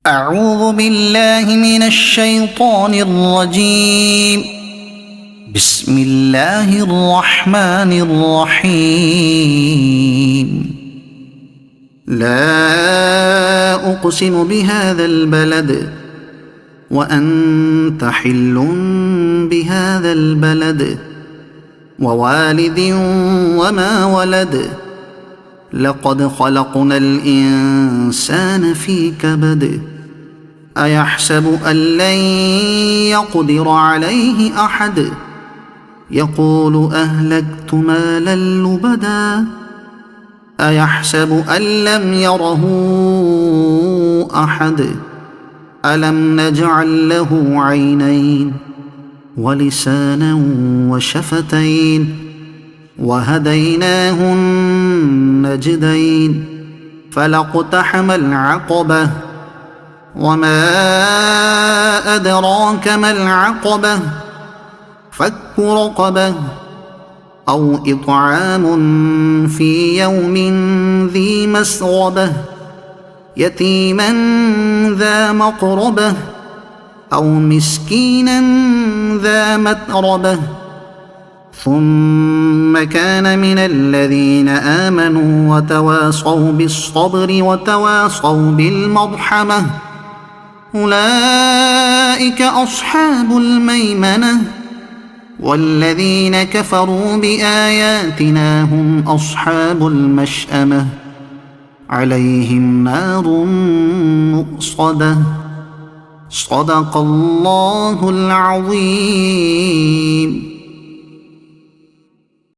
أعوذ بالله من الشيطان الرجيم. بسم الله الرحمن الرحيم. لا أقسم بهذا البلد وأنت حل بهذا البلد ووالد وما ولد لقد خلقنا الإنسان في كبد أيحسب أن لن يقدر عليه أحد يقول أهلكت مالا لبدا أيحسب أن لم يره أحد ألم نجعل له عينين ولسانا وشفتين وهديناه النجدين فلاقتحم العقبة وما أدراك ما العقبة فك رقبة أو إطعام في يوم ذي مسغبة يتيما ذا مقربة أو مسكينا ذا متربة ثم كان من الذين آمنوا وتواصوا بالصبر وتواصوا بالمرحمة أولئك أصحاب الميمنة والذين كفروا بآياتنا هم أصحاب المشأمة عليهم نار مؤصدة صدق الله العظيم.